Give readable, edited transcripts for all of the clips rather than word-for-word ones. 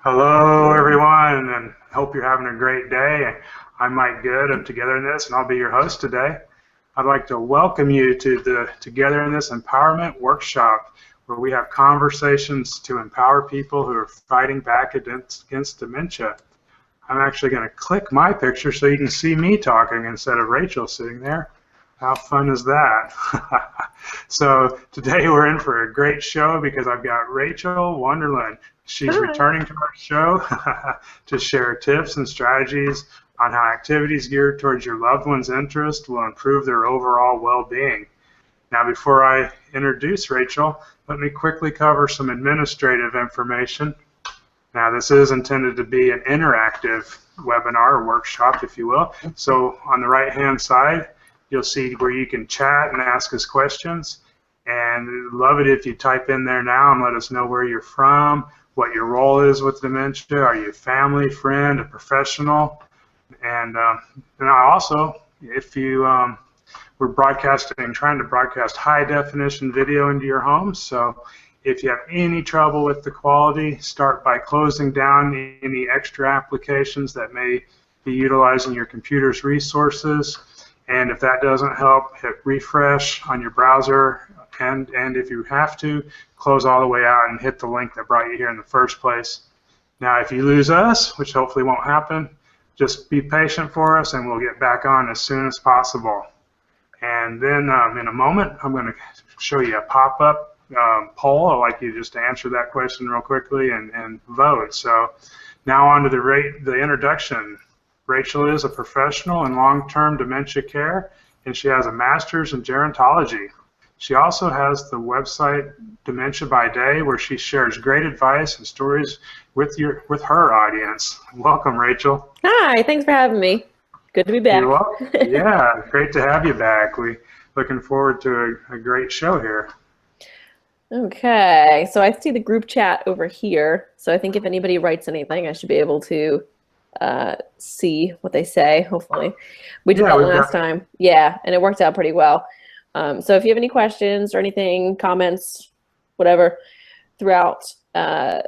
Hello, everyone, and hope you're having a great day. I'm Mike Good of Together in This, and I'll be your host today. I'd like to welcome you to the Together in This Empowerment Workshop, where we have conversations to empower people who are fighting back against dementia. I'm actually going to click my picture so you can see me talking instead of Rachel sitting there. How fun is that? So today we're in for a great show because I've got Rachael Wonderlin. She's Hi. returning to our show to share tips and strategies on how activities geared towards your loved one's interest will improve their overall well-being. Now, before I introduce Rachael, let me quickly cover some administrative information. Now, this is intended to be an interactive webinar or workshop, if you will. So on the right-hand side, you'll see where you can chat and ask us questions. And love it if you type in there now and let us know where you're from, what your role is with dementia. Are you a family, friend, a professional? And I also, if you we're trying to broadcast high definition video into your home. So if you have any trouble with the quality, start by closing down any extra applications that may be utilizing your computer's resources. And if that doesn't help, hit refresh on your browser, and if you have to, close all the way out and hit the link that brought you here in the first place. Now, if you lose us, which hopefully won't happen, just be patient for us and we'll get back on as soon as possible. And then in a moment, I'm going to show you a pop-up poll. I'd like you just to answer that question real quickly and vote. So now on to the introduction. Rachael is a professional in long-term dementia care, and she has a master's in gerontology. She also has the website Dementia by Day, where she shares great advice and stories with her audience. Welcome, Rachael. Hi, thanks for having me. Good to be back. You're welcome. Yeah, great to have you back. We're looking forward to a great show here. Okay, so I see the group chat over here. So I think if anybody writes anything, I should be able to see what they say, hopefully. We did that last time. Yeah, and it worked out pretty well. So if you have any questions or anything, comments, whatever, throughout the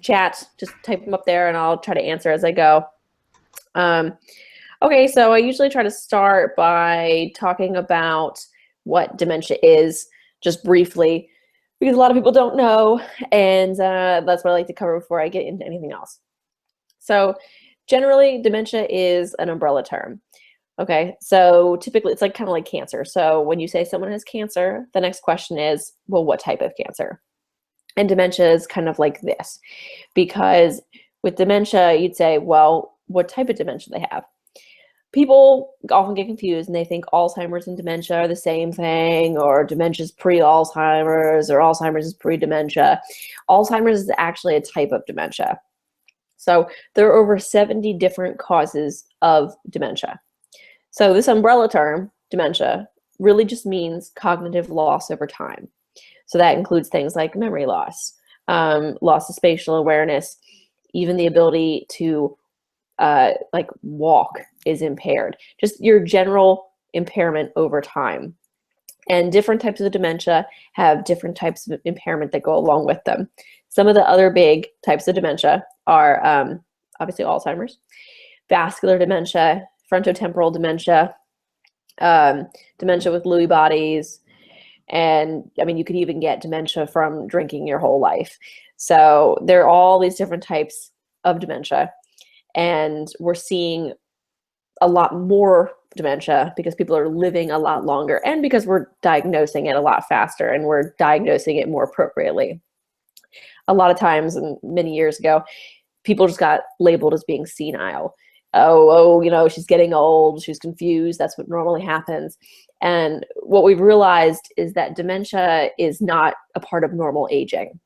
chat, just type them up there and I'll try to answer as I go. Okay, so I usually try to start by talking about what dementia is, just briefly, because a lot of people don't know, and that's what I like to cover before I get into anything else. So generally, dementia is an umbrella term. Okay, so typically it's like kind of like cancer. So when you say someone has cancer, the next question is, well, what type of cancer? And dementia is kind of like this, because with dementia, you'd say, well, what type of dementia they have? People often get confused and they think Alzheimer's and dementia are the same thing, or dementia is pre-Alzheimer's, or Alzheimer's is pre-dementia. Alzheimer's is actually a type of dementia. So there are over 70 different causes of dementia. So this umbrella term, dementia, really just means cognitive loss over time. So that includes things like memory loss, loss of spatial awareness, even the ability to like walk is impaired, just your general impairment over time. And different types of dementia have different types of impairment that go along with them. Some of the other big types of dementia are obviously Alzheimer's, vascular dementia, frontotemporal dementia, dementia with Lewy bodies, and I mean, you could even get dementia from drinking your whole life. So there are all these different types of dementia, and we're seeing a lot more dementia because people are living a lot longer and because we're diagnosing it a lot faster and we're diagnosing it more appropriately. A lot of times, and many years ago, people just got labeled as being senile. Oh, you know, she's getting old, she's confused, that's what normally happens. And what we've realized is that dementia is not a part of normal aging.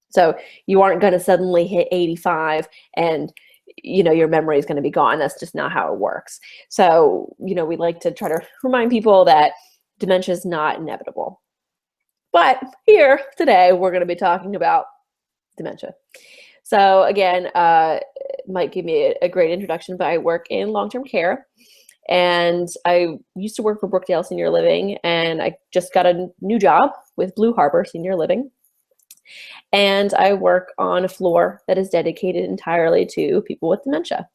So you aren't going to suddenly hit 85 and you know, your memory is going to be gone. That's just not how it works. So, you know, we like to try to remind people that dementia is not inevitable. But here today, we're going to be talking about dementia. So again, Mike gave me a great introduction, but I work in long-term care. And I used to work for Brookdale Senior Living, and I just got a new job with Blue Harbor Senior Living. And I work on a floor that is dedicated entirely to people with dementia.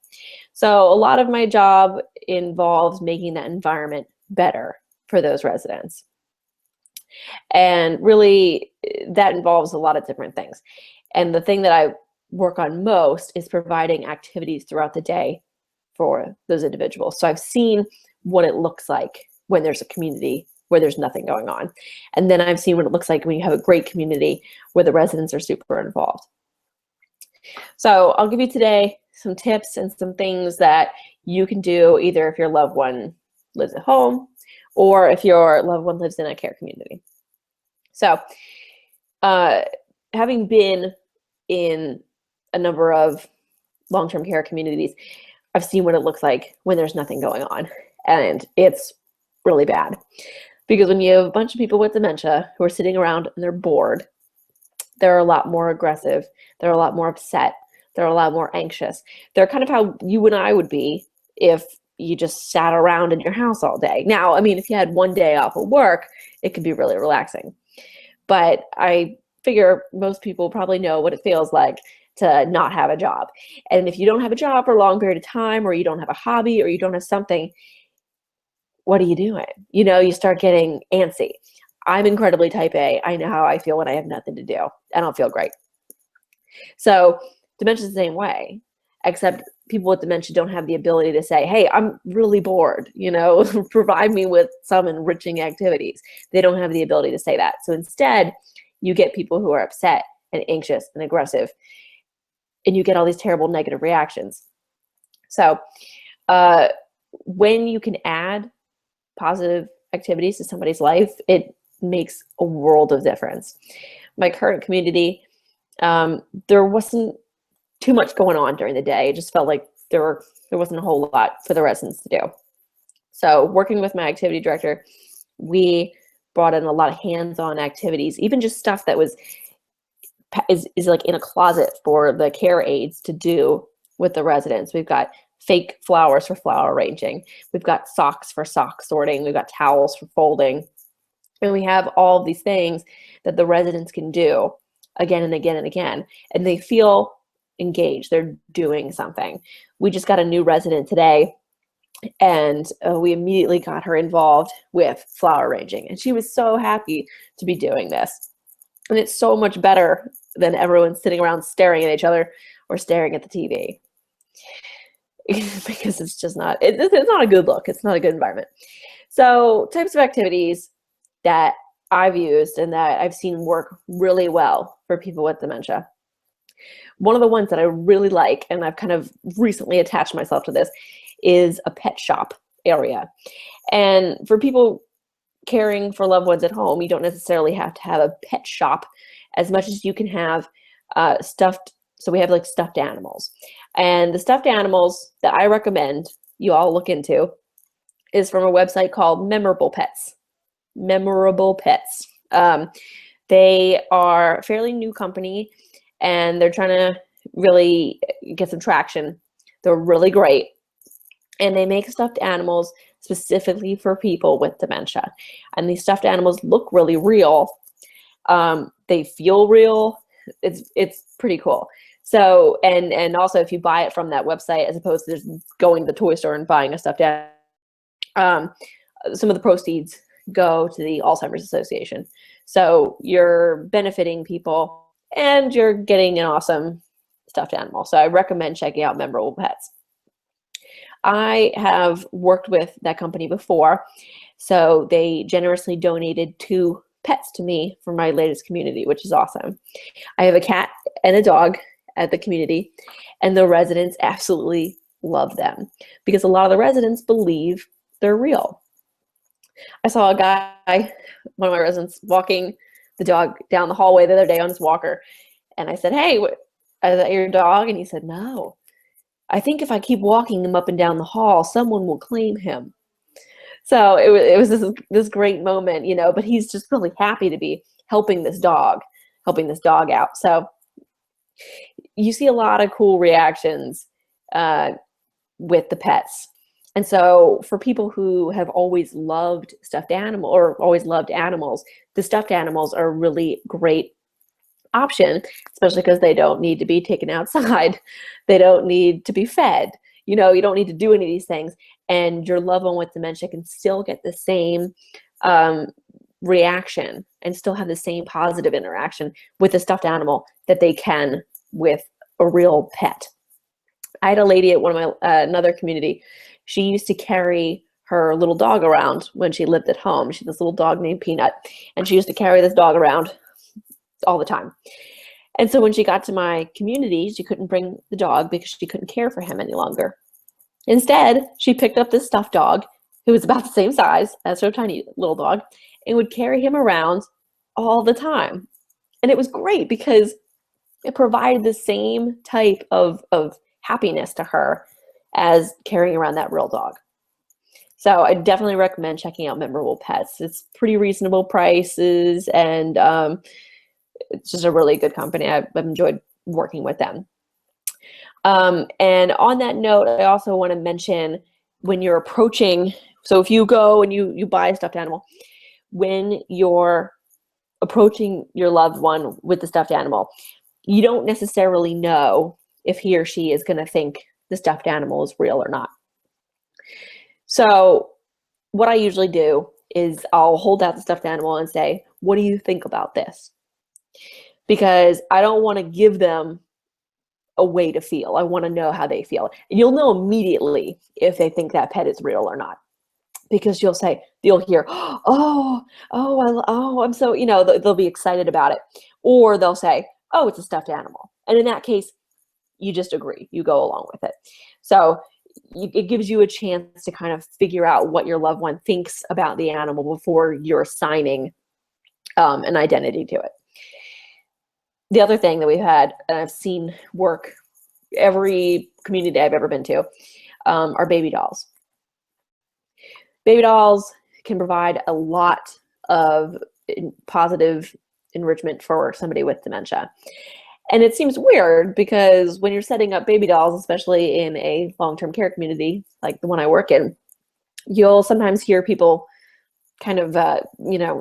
So a lot of my job involves making that environment better for those residents. And really, that involves a lot of different things. And the thing that I work on most is providing activities throughout the day for those individuals. So I've seen what it looks like when there's a community where there's nothing going on. And then I've seen what it looks like when you have a great community where the residents are super involved. So I'll give you today some tips and some things that you can do either if your loved one lives at home or if your loved one lives in a care community. So having been in a number of long-term care communities, I've seen what it looks like when there's nothing going on, and it's really bad. Because when you have a bunch of people with dementia who are sitting around and they're bored, they're a lot more aggressive, they're a lot more upset, they're a lot more anxious. They're kind of how you and I would be if you just sat around in your house all day. Now, I mean, if you had one day off of work, it could be really relaxing. But I figure most people probably know what it feels like to not have a job. And if you don't have a job for a long period of time, or you don't have a hobby, or you don't have something, what are you doing? You know, you start getting antsy. I'm incredibly type A. I know how I feel when I have nothing to do. I don't feel great. So dementia is the same way, except people with dementia don't have the ability to say, hey, I'm really bored, you know, provide me with some enriching activities. They don't have the ability to say that. So instead, you get people who are upset and anxious and aggressive, and you get all these terrible negative reactions. So when you can add positive activities to somebody's life, it makes a world of difference. My current community, there wasn't too much going on during the day. It just felt like there wasn't a whole lot for the residents to do. So working with my activity director, we brought in a lot of hands-on activities, even just stuff that is like in a closet for the care aides to do with the residents. We've got fake flowers for flower arranging. We've got socks for sock sorting. We've got towels for folding. And we have all of these things that the residents can do again and again and again. And they feel engaged. They're doing something. We just got a new resident today, and we immediately got her involved with flower arranging. And she was so happy to be doing this. And it's so much better than everyone sitting around staring at each other or staring at the TV. Because it's just not, it's not a good look. It's not a good environment. So types of activities that I've used and that I've seen work really well for people with dementia. One of the ones that I really like, and I've kind of recently attached myself to this, is a pet shop area. And for people caring for loved ones at home, you don't necessarily have to have a pet shop as much as you can have stuffed. So we have like stuffed animals. And the stuffed animals that I recommend you all look into is from a website called Memorable Pets. Memorable Pets. They are a fairly new company, and they're trying to really get some traction. They're really great. And they make stuffed animals specifically for people with dementia. And these stuffed animals look really real. They feel real. It's pretty cool. So, and also if you buy it from that website, as opposed to just going to the toy store and buying a stuffed animal, some of the proceeds go to the Alzheimer's Association. So you're benefiting people and you're getting an awesome stuffed animal. So I recommend checking out Memorable Pets. I have worked with that company before, so they generously donated 2 pets to me for my latest community, which is awesome. I have a cat and a dog at the community, and the residents absolutely love them because a lot of the residents believe they're real. I saw a guy, one of my residents, walking the dog down the hallway the other day on his walker, and I said, "Hey, is that your dog?" And he said, "No. I think if I keep walking him up and down the hall, someone will claim him." So it was this great moment, you know, but he's just really happy to be helping this dog out. So you see a lot of cool reactions with the pets. And so for people who have always loved stuffed animal or always loved animals, the stuffed animals are a really great option, especially because they don't need to be taken outside. They don't need to be fed. You know, you don't need to do any of these things. And your loved one with dementia can still get the same reaction and still have the same positive interaction with a stuffed animal that they can with a real pet. I had a lady at one of my another community. She used to carry her little dog around when she lived at home. She had this little dog named Peanut, and she used to carry this dog around all the time. And so when she got to my community, she couldn't bring the dog because she couldn't care for him any longer. Instead, she picked up this stuffed dog who was about the same size as her tiny little dog and would carry him around all the time. And it was great because it provided the same type of happiness to her as carrying around that real dog. So I definitely recommend checking out Memorable Pets. It's pretty reasonable prices, and it's just a really good company. I've enjoyed working with them. And on that note, I also want to mention when you're approaching, so if you go and you buy a stuffed animal, when you're approaching your loved one with the stuffed animal, you don't necessarily know if he or she is going to think the stuffed animal is real or not. So what I usually do is I'll hold out the stuffed animal and say, what do you think about this? Because I don't want to give them a way to feel. I want to know how they feel. And you'll know immediately if they think that pet is real or not. Because you'll hear, I'm so, you know, they'll be excited about it. Or they'll say, oh, it's a stuffed animal. And in that case, you just agree, you go along with it. So it gives you a chance to kind of figure out what your loved one thinks about the animal before you're assigning an identity to it. The other thing that we've had, and I've seen work every community I've ever been to, are baby dolls. Baby dolls can provide a lot of positive enrichment for somebody with dementia. And it seems weird because when you're setting up baby dolls, especially in a long-term care community like the one I work in, you'll sometimes hear people kind of,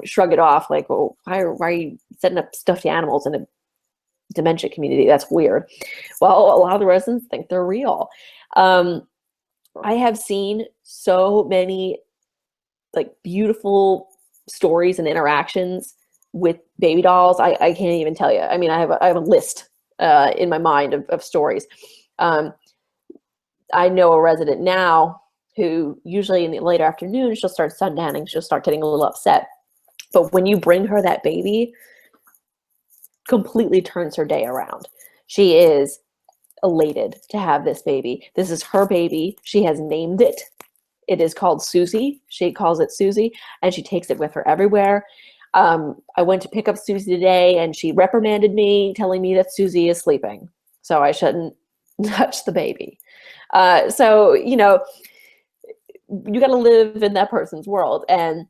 shrug it off like, well, why are you setting up stuffed animals in a dementia community? That's weird. Well, a lot of the residents think they're real. I have seen so many beautiful stories and interactions with baby dolls. I can't even tell you. I mean, I have a list in my mind of stories. I know a resident now who usually in the late afternoon, she'll start sundowning, she'll start getting a little upset. But when you bring her that baby, completely turns her day around. She is elated to have this baby. This is her baby. She has named it. It is called Susie. She calls it Susie, and she takes it with her everywhere. I went to pick up Susie today, and she reprimanded me, telling me that Susie is sleeping, so I shouldn't touch the baby. So, you got to live in that person's world, and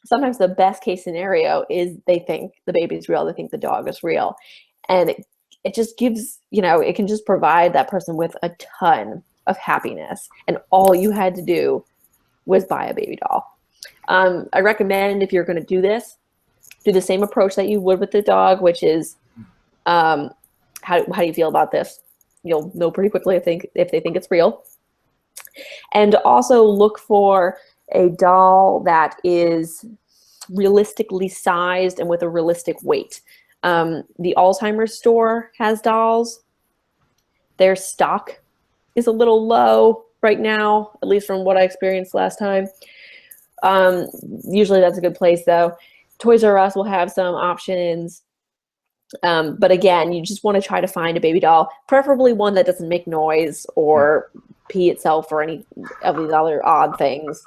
sometimes the best case scenario is they think the baby's real, they think the dog is real, and it just gives, it can just provide that person with a ton of happiness, and all you had to do was buy a baby doll. I recommend, if you're going to do this, do the same approach that you would with the dog, which is, how do you feel about this? You'll know pretty quickly, I think, if they think it's real. And also look for a doll that is realistically sized and with a realistic weight. The Alzheimer's store has dolls. Their stock is a little low right now, at least from what I experienced last time. Usually that's a good place though. Toys R Us will have some options. But again, you just want to try to find a baby doll, preferably one that doesn't make noise or pee itself or any of these other odd things.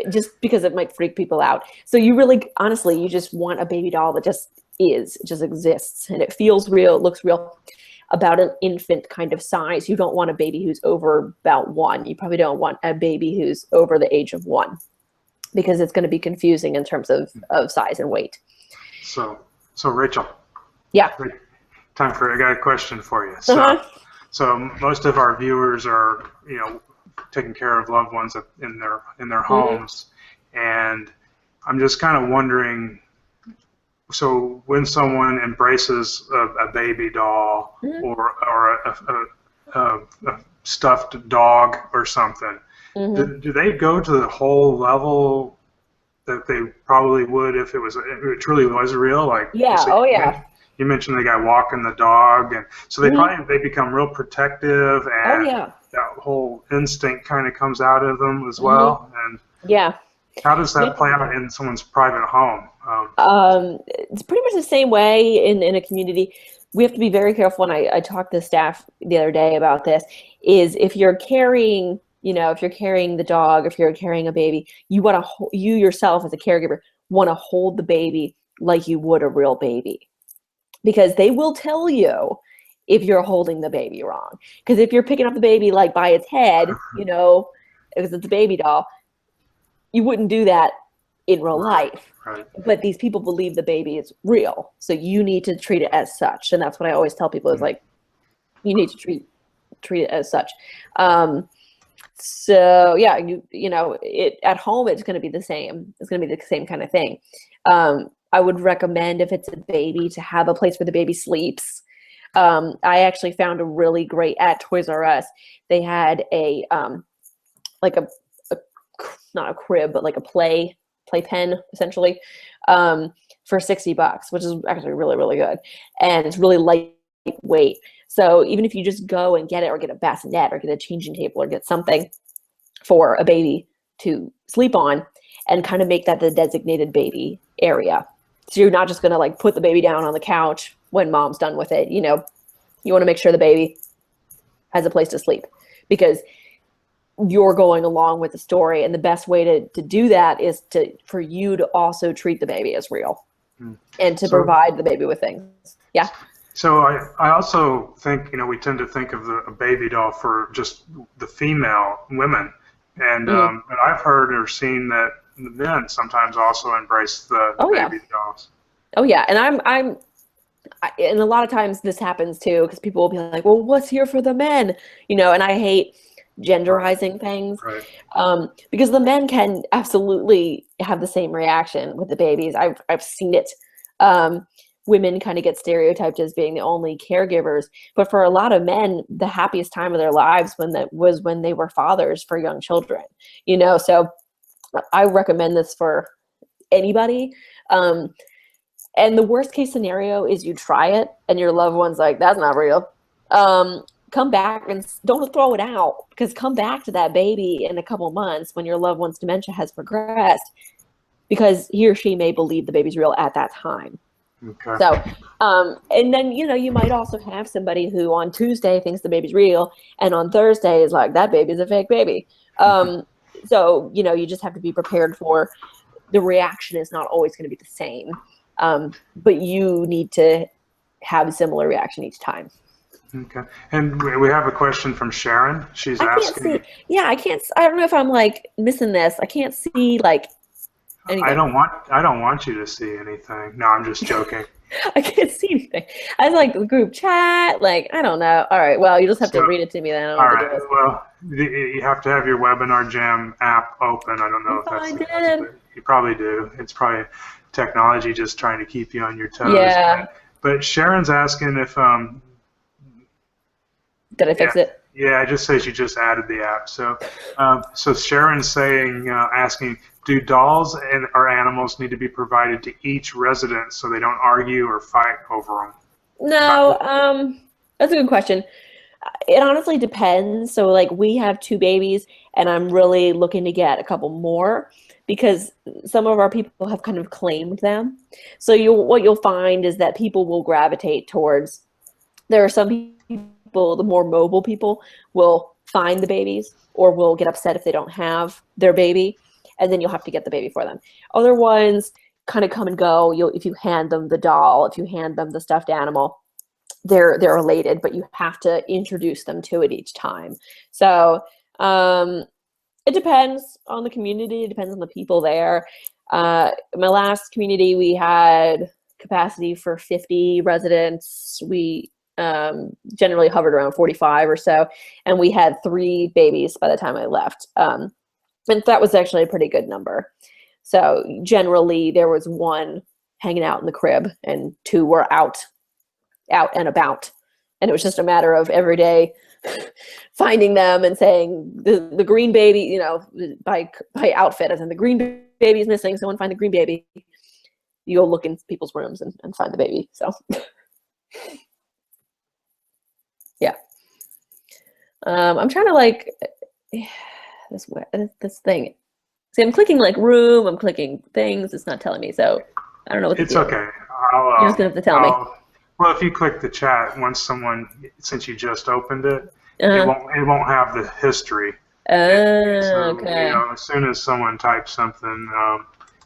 Just because it might freak people out. So you really, honestly, you just want a baby doll that just exists, and it feels real, it looks real, about an infant kind of size. You don't want a baby who's over about 1. You probably don't want a baby who's over the age of 1, because it's going to be confusing in terms of size and weight. So Rachel. Yeah. I got a question for you. So most of our viewers are, taking care of loved ones in their homes, and I'm just kind of wondering, so when someone embraces a baby doll Mhm. or a stuffed dog or something, Mhm. do they go to the whole level that they probably would if it truly was real? Like Yeah. so Oh yeah. you mentioned the guy walking the dog, and so Mhm. they become real protective, Oh and yeah. that whole instinct kind of comes out of them as Mhm. well. And Yeah. how does that play out in someone's private home? It's pretty much the same way in a community. We have to be very careful, and I talked to staff the other day about this, is if you're carrying, if you're carrying the dog, if you're carrying a baby, you yourself as a caregiver want to hold the baby like you would a real baby, because they will tell you if you're holding the baby wrong. Because if you're picking up the baby like by its head, because it's a baby doll, you wouldn't do that in real Right, life. right. But these people believe the baby is real, so you need to treat it as such. And that's what I always tell people, is like, you need to treat it as such. So yeah, it at home, it's going to be the same. It's going to be the same kind of thing. I would recommend, if it's a baby, to have a place where the baby sleeps. I actually found a really great, at Toys R Us, they had a like a not a crib, but like a playpen essentially, for $60, which is actually really, really good. And it's really lightweight. So even if you just go and get it, or get a bassinet, or get a changing table, or get something for a baby to sleep on, and kind of make that the designated baby area. So you're not just going to like put the baby down on the couch when mom's done with it. You want to make sure the baby has a place to sleep, because you're going along with the story. And the best way to do that is for you to also treat the baby as real, Mm. and to So, provide the baby with things. Yeah. so I also think, we tend to think of a baby doll for just the female women, and Mhm. but I've heard or seen that the men sometimes also embrace the Oh yeah. baby dolls. Oh yeah. And and a lot of times this happens too, because people will be like, well, what's here for the men? And I hate Right, genderizing things, right. because the men can absolutely have the same reaction with the babies. I've seen it. Women kind of get stereotyped as being the only caregivers, but for a lot of men, the happiest time of their lives was when they were fathers for young children. So I recommend this for anybody. Um, and the worst case scenario is you try it and your loved one's like, that's not real. Come back and don't throw it out, because come back to that baby in a couple months when your loved one's dementia has progressed, because he or she may believe the baby's real at that time. Okay. So, and then, you might also have somebody who on Tuesday thinks the baby's real, and on Thursday is like, that baby's a fake baby. So, you just have to be prepared for, the reaction is not always going to be the same. But you need to have a similar reaction each time. Okay. And we have a question from Sharon. She's I can't see. asking, Yeah, I don't know if I'm like missing this. I can't see like anything. I don't want you to see anything. No, I'm just joking. I can't see anything. I like the group chat. Like, I don't know. All right. Well, you just have to So, read it to me then. I don't know all what the right. deal is. Well, you have to have your Webinar Jam app open. I don't I know if thought I that's did. you probably do. It's probably technology just trying to keep you on your toes. Yeah. But Sharon's asking if Did I yeah, fix it? yeah, it just says you just added the app. So so Sharon's saying asking, do dolls and or animals need to be provided to each resident so they don't argue or fight over them? No. That's a good question. It honestly depends. So like, we have two babies, and I'm really looking to get a couple more, because some of our people have kind of claimed them. So what you'll find is that people will gravitate towards, there are some people, the more mobile people, will find the babies, or will get upset if they don't have their baby, and then you'll have to get the baby for them. Other ones kind of come and go. If you hand them the doll, if you hand them the stuffed animal, they're related, but you have to introduce them to it each time. So it depends on the community. It depends on the people there. My last community, we had capacity for 50 residents. We generally hovered around 45 or so, and we had 3 babies by the time I left. And that was actually a pretty good number. So generally there was one hanging out in the crib, and 2 were out and about. And it was just a matter of every day finding them and saying the green baby, you know, by outfit, as in the green baby is missing, someone find the green baby. You go look in people's rooms and find the baby. So yeah. I'm trying to like this thing. See, I'm clicking like room, I'm clicking things, it's not telling me, so I don't know what to do. It's okay. You're just gonna have to tell me. Well, if you click the chat, since you just opened it, Uh-huh. it won't have the history. So, Okay. you know, as soon as someone types something,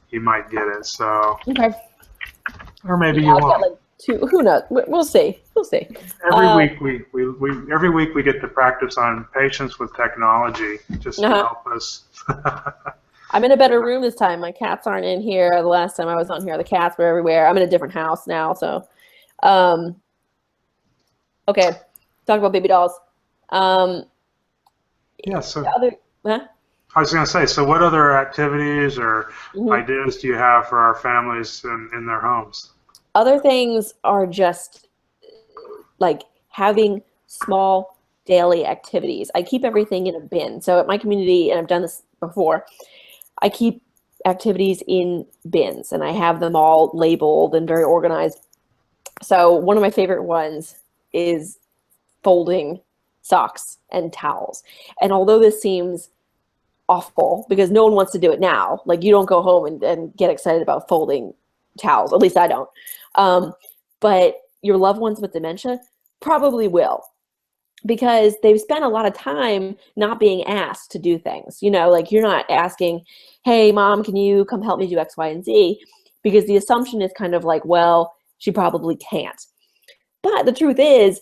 you might get it. So, Okay. or maybe Yeah, you I've got won't. like 2. Who knows? We'll see. We'll see. Every week we get to practice on patience with technology, just to help us. I'm in a better room this time. My cats aren't in here. The last time I was on here, the cats were everywhere. I'm in a different house now, so okay. Talk about baby dolls. Yeah, so Huh? I was going to say, so what other activities or ideas do you have for our families in their homes? Other things are just like having small daily activities. I keep everything in a bin. So at my community, and I've done this before, I keep activities in bins, and I have them all labeled and very organized. So one of my favorite ones is folding socks and towels. And although this seems awful because no one wants to do it now, like you don't go home and get excited about folding towels, at least I don't. But your loved ones with dementia probably will, because they've spent a lot of time not being asked to do things. You know, like you're not asking, hey, mom, can you come help me do X, Y, and Z? Because the assumption is kind of like, well, she probably can't. But the truth is,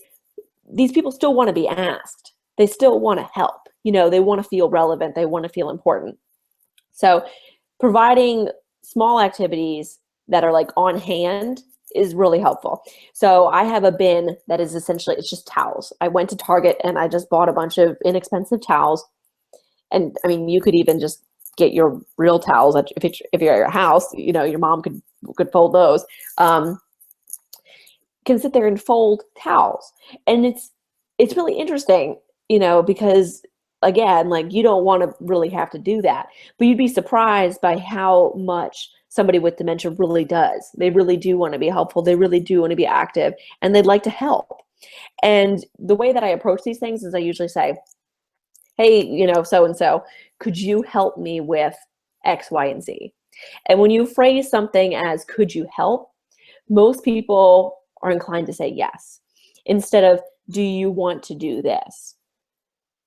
these people still want to be asked. They still want to help. You know, they want to feel relevant. They want to feel important. So providing small activities that are like on hand is really helpful. So I have a bin that is essentially, it's just towels. I went to Target and I just bought a bunch of inexpensive towels. And I mean, you could even just get your real towels if you're at your house. You know, your mom could fold those. Can sit there and fold towels, and it's really interesting, you know, because again, like you don't want to really have to do that, but you'd be surprised by how much somebody with dementia really does. They really do want to be helpful. They really do want to be active, and they'd like to help. And the way that I approach these things is I usually say, hey, you know, so and so, could you help me with X, Y, and Z? And when you phrase something as could you help, most people are inclined to say yes, instead of do you want to do this?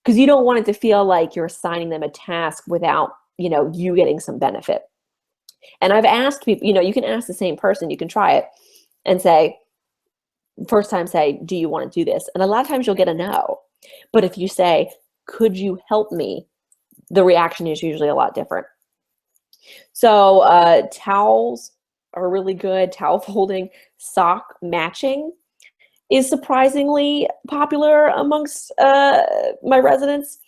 Because you don't want it to feel like you're assigning them a task without, you know, you getting some benefit. And I've asked people, you know, you can ask the same person, you can try it and say, first time say, do you want to do this? And a lot of times you'll get a no. But if you say, could you help me? The reaction is usually a lot different. So towels are really good. Towel folding, sock matching is surprisingly popular amongst my residents,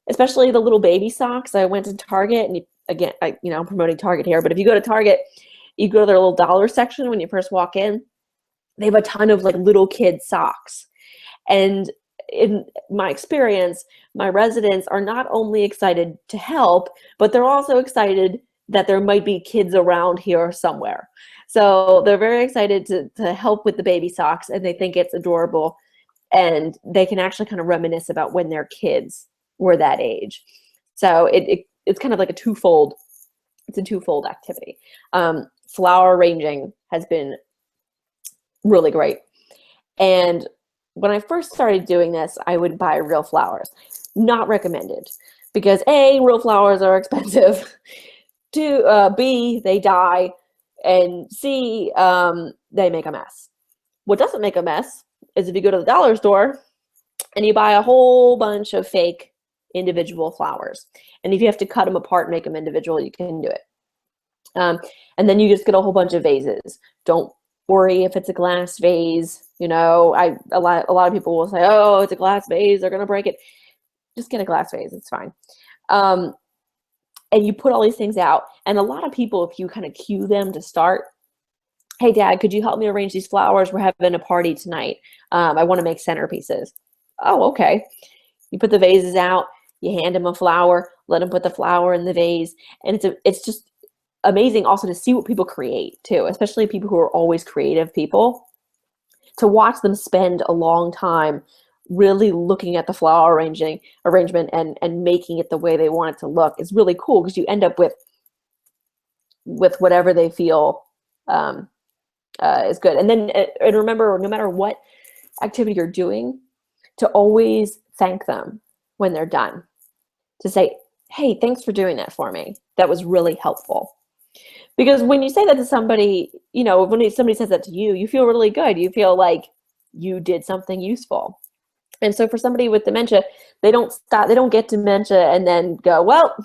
especially the little baby socks. I went to Target, and again, I'm promoting Target here, but if you go to Target, you go to their little dollar section when you first walk in, they have a ton of like little kid socks. And in my experience, my residents are not only excited to help, but they're also excited that there might be kids around here somewhere. So they're very excited to help with the baby socks, and they think it's adorable. And they can actually kind of reminisce about when their kids were that age. So it's kind of like it's a twofold activity. Flower arranging has been really great. And when I first started doing this, I would buy real flowers. Not recommended, because A, real flowers are expensive. B, they die, and C, they make a mess. What doesn't make a mess is if you go to the dollar store and you buy a whole bunch of fake individual flowers. And if you have to cut them apart and make them individual, you can do it. And then you just get a whole bunch of vases. Don't worry if it's a glass vase. You know, a lot of people will say, oh, it's a glass vase, they're gonna break it. Just get a glass vase, it's fine. And you put all these things out, and a lot of people, if you kind of cue them to start, hey, Dad, could you help me arrange these flowers? We're having a party tonight. I want to make centerpieces. Oh, okay. You put the vases out, you hand them a flower, let them put the flower in the vase. And it's just amazing also to see what people create too, especially people who are always creative people, to watch them spend a long time really looking at the flower arrangement and making it the way they want it to look is really cool, because you end up with whatever they feel is good. And then and remember, no matter what activity you're doing, to always thank them when they're done. To say, hey, thanks for doing that for me. That was really helpful. Because when you say that to somebody, you know, when somebody says that to you, you feel really good. You feel like you did something useful. And so for somebody with dementia, they don't get dementia and then go, well,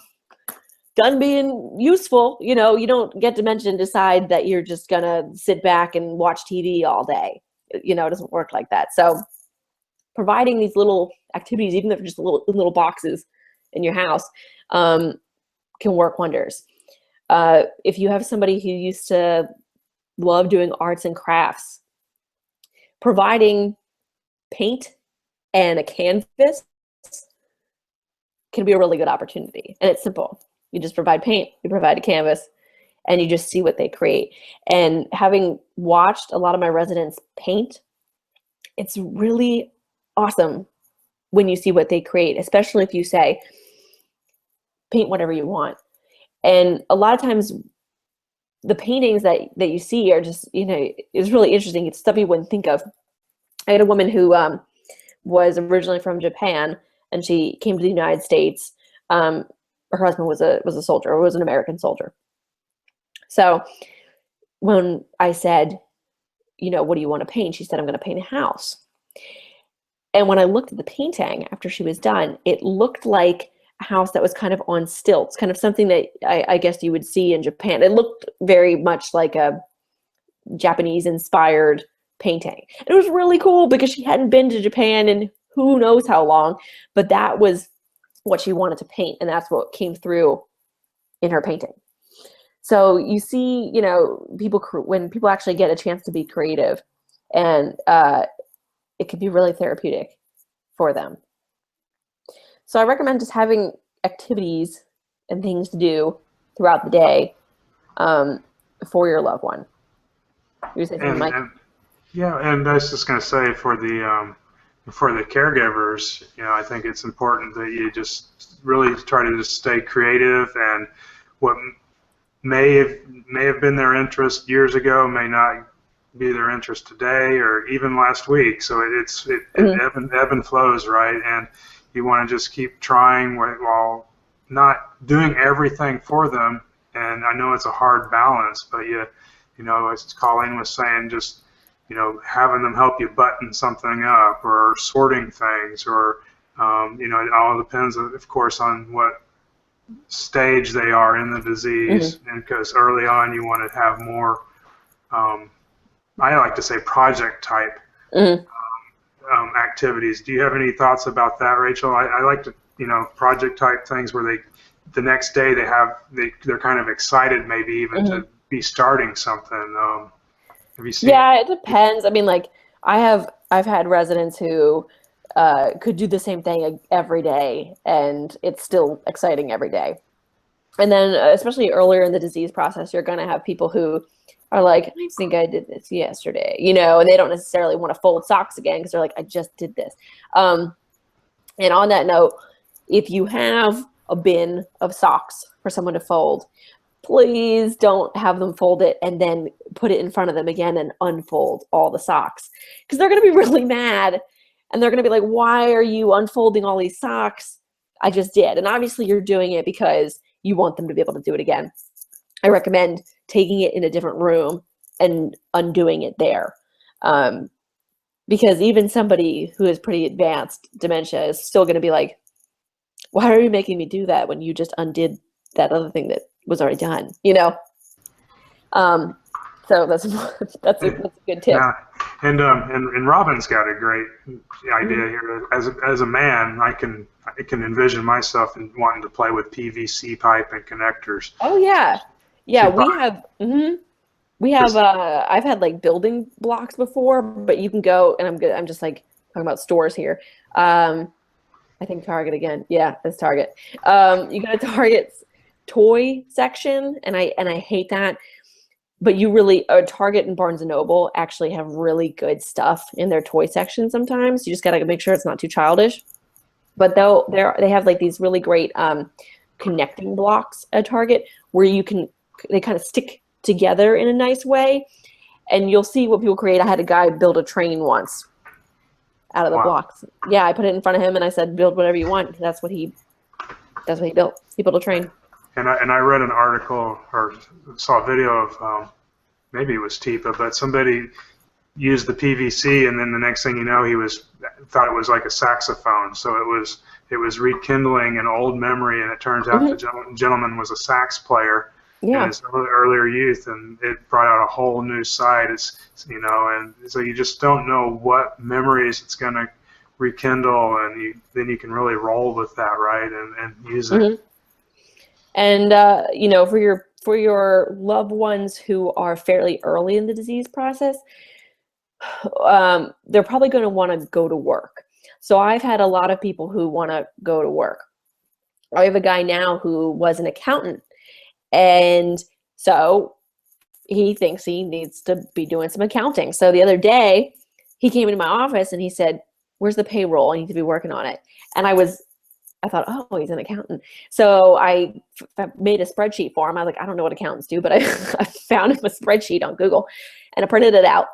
done being useful. You know, you don't get dementia and decide that you're just gonna sit back and watch TV all day. You know, it doesn't work like that. So providing these little activities, even if they're just little boxes in your house, can work wonders. If you have somebody who used to love doing arts and crafts, providing paint and a canvas can be a really good opportunity. And it's simple. You just provide paint, you provide a canvas, and you just see what they create. And having watched a lot of my residents paint, it's really awesome when you see what they create, especially if you say, paint whatever you want. And a lot of times the paintings that you see are just, you know, it's really interesting. It's stuff you wouldn't think of. I had a woman who was originally from Japan, and she came to the United States. Her husband was a soldier, or was an American soldier. So when I said, you know, what do you want to paint? She said, I'm going to paint a house. And when I looked at the painting after she was done, it looked like a house that was kind of on stilts, kind of something that I guess you would see in Japan. It looked very much like a Japanese-inspired painting. And it was really cool because she hadn't been to Japan in who knows how long, but that was what she wanted to paint, and that's what came through in her painting. So you see, you know, when people actually get a chance to be creative, and it can be really therapeutic for them. So I recommend just having activities and things to do throughout the day for your loved one. You say something, Mike? Yeah, and I was just going to say for the caregivers, you know, I think it's important that you just really try to just stay creative, and what may have been their interest years ago may not be their interest today or even last week. So it ebb and flows, right? And you want to just keep trying while not doing everything for them. And I know it's a hard balance, but you know, as Colleen was saying, just, you know, having them help you button something up or sorting things, or you know, it all depends, of course, on what stage they are in the disease. And because early on you want to have more, I like to say, project type activities. Do you have any thoughts about that, Rachel? I like to, you know, project type things where the next day they're kind of excited, maybe even to be starting something. Have you seen? Yeah, it depends. I mean, like I've had residents who could do the same thing every day, and it's still exciting every day. And then, especially earlier in the disease process, you're going to have people who are like, I think I did this yesterday, you know, and they don't necessarily want to fold socks again because they're like, I just did this. And on that note, if you have a bin of socks for someone to fold, please don't have them fold it and then put it in front of them again and unfold all the socks, because they're going to be really mad, and they're going to be like, why are you unfolding all these socks? I just did. And obviously you're doing it because you want them to be able to do it again. I recommend taking it in a different room and undoing it there. Because even somebody who is pretty advanced dementia is still going to be like, why are you making me do that when you just undid that other thing that was already done, you know? So that's a good tip. Yeah, and Robin's got a great idea here. As a man, I can envision myself in wanting to play with PVC pipe and connectors. Oh yeah, yeah. We have. We have I've had like building blocks before, but you can go and I'm just like talking about stores here. I think Target again. Yeah, it's Target. You go to Target's toy section, and I hate that. But you really Target and Barnes and Noble actually have really good stuff in their toy section sometimes. You just gotta make sure it's not too childish. But they have like these really great connecting blocks at Target where they kind of stick together in a nice way, and you'll see what people create. I had a guy build a train once out of the blocks. Yeah, I put it in front of him and I said, build whatever you want. That's what he built. He built a train. And I read an article or saw a video of maybe it was TIPA, but somebody used the PVC, and then the next thing you know, thought it was like a saxophone. So it was rekindling an old memory, and it turns out the gentleman was a sax player in his earlier youth, and it brought out a whole new side. And so you just don't know what memories it's going to rekindle, and then you can really roll with that, right, and use it. And for your loved ones who are fairly early in the disease process, they're probably going to want to go to work. So I've had a lot of people who want to go to work. I have a guy now who was an accountant, and so he thinks he needs to be doing some accounting. So the other day he came into my office and he said, "Where's the payroll? I need to be working on it." And I thought, oh, he's an accountant. So I made a spreadsheet for him. I was like, I don't know what accountants do, but I found him a spreadsheet on Google, and I printed it out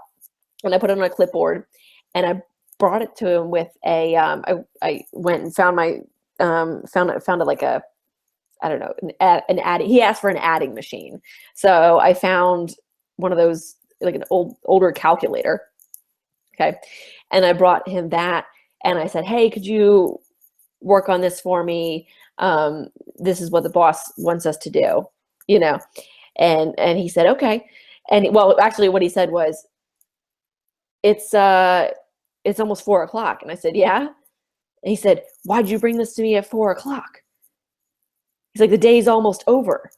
and I put it on a clipboard, and I brought it to him with a, I went and found found like a, I don't know, an adding, he asked for an adding machine. So I found one of those, like an older calculator. Okay. And I brought him that, and I said, hey, could you work on this for me? This is what the boss wants us to do, and he said, okay. And well, actually what he said was, it's almost 4 o'clock. And I said, yeah. And he said, why'd you bring this to me at 4 o'clock? He's like, the day's almost over.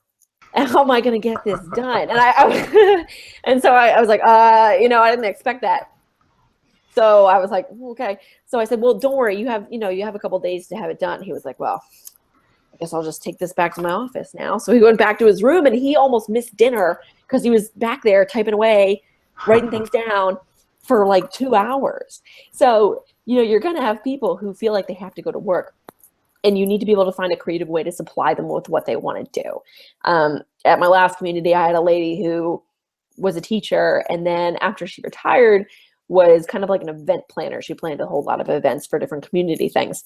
And how am I going to get this done? And and so I was like, I didn't expect that. So I was like, okay. So I said, well, don't worry. You have a couple days to have it done. He was like, well, I guess I'll just take this back to my office now. So he went back to his room, and he almost missed dinner because he was back there typing away, writing things down for like 2 hours. So, you're going to have people who feel like they have to go to work, and you need to be able to find a creative way to supply them with what they want to do. At my last community, I had a lady who was a teacher, and then after she retired, was kind of like an event planner. She planned a whole lot of events for different community things.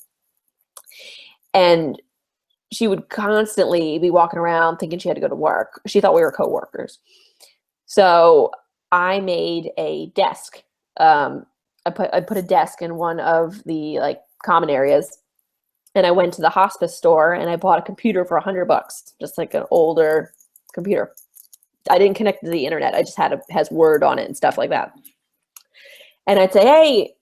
And she would constantly be walking around thinking she had to go to work. She thought we were coworkers. So I made a desk. I put a desk in one of the like common areas, and I went to the hospice store and I bought a computer for $100, just like an older computer. I didn't connect to the internet. I just has Word on it and stuff like that. And I'd say, hey,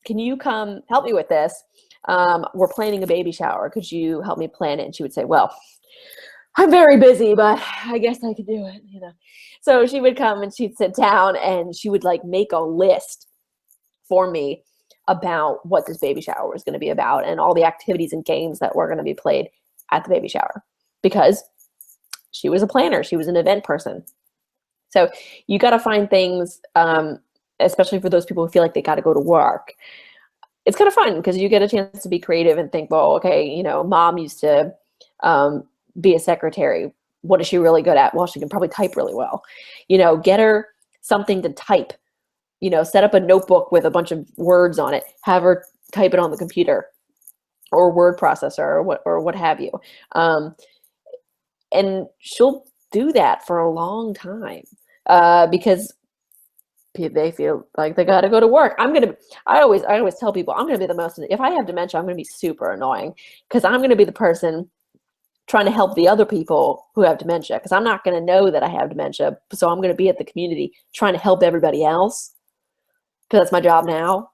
can you come help me with this? We're planning a baby shower. Could you help me plan it? And she would say, well, I'm very busy, but I guess I could do it, So she would come and she'd sit down and she would like make a list for me about what this baby shower was going to be about and all the activities and games that were going to be played at the baby shower, because she was a planner. She was an event person. So you got to find things, especially for those people who feel like they got to go to work. It's kind of fun because you get a chance to be creative and think, well, okay, mom used to be a secretary. What is she really good at? Well, she can probably type really well. Get her something to type. Set up a notebook with a bunch of words on it. Have her type it on the computer or word processor or what have you. And she'll do that for a long time because they feel like they got to go to work. I always tell people I'm going to be the most, if I have dementia, I'm going to be super annoying because I'm going to be the person trying to help the other people who have dementia, because I'm not going to know that I have dementia. So I'm going to be at the community trying to help everybody else because that's my job now.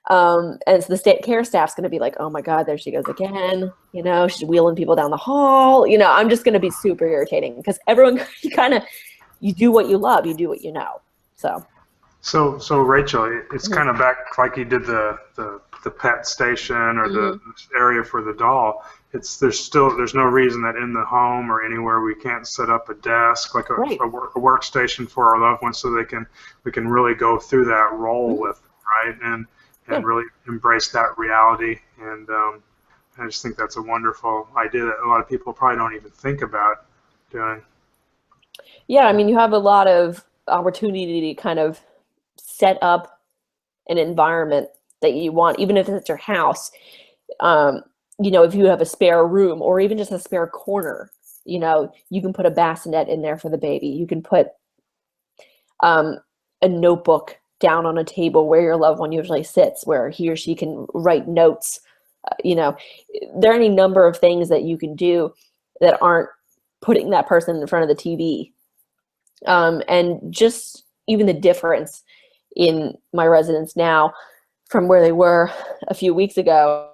And so the care staff's going to be like, oh my God, there she goes again. She's wheeling people down the hall. I'm just going to be super irritating because everyone kind of you do what you love, you do what you know. So Rachel, it's kind of back like you did the pet station or the area for the doll. There's no reason that in the home or anywhere we can't set up a desk, like a workstation for our loved ones, so we can really go through that role with them, right, and really embrace that reality. And I just think that's a wonderful idea that a lot of people probably don't even think about doing. Yeah, I mean, you have a lot of opportunity to kind of set up an environment that you want, even if it's your house. You know, if you have a spare room or even just a spare corner, you know, you can put a bassinet in there for the baby. You can put a notebook down on a table where your loved one usually sits, where he or she can write notes. You know, there are any number of things that you can do that aren't putting that person in front of the TV. And just even the difference in my residents now from where they were a few weeks ago,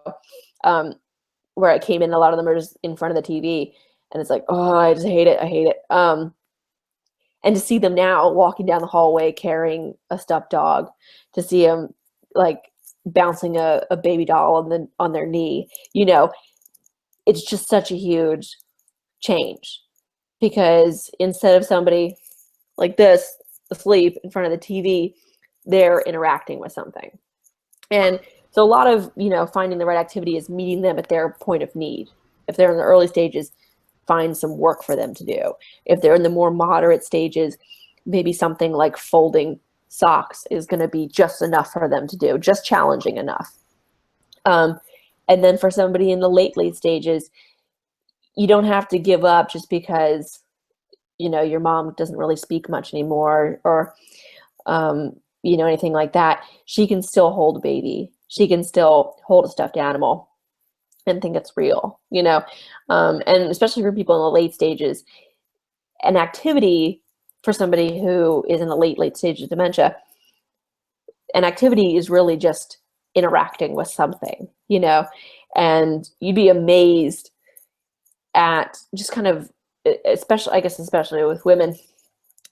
where I came in, a lot of them are just in front of the TV, and it's like, oh, I just hate it. I hate it. And to see them now walking down the hallway carrying a stuffed dog, to see them like bouncing a baby doll on their knee, you know, it's just such a huge change, because instead of somebody like this asleep in front of the TV, they're interacting with something. And so a lot of, you know, finding the right activity is meeting them at their point of need. If they're in the early stages, find some work for them to do. If they're in the more moderate stages, maybe something like folding socks is going to be just enough for them to do, just challenging enough. And then for somebody in the late stages, you don't have to give up just because, you know, your mom doesn't really speak much anymore, or, you know, anything like that. She can still hold a baby. She can still hold a stuffed animal and think it's real, you know. And especially for people in the late stages, an activity for somebody who is in the late stage of dementia, an activity is really just interacting with something, you know. And you'd be amazed at just kind of, especially with women,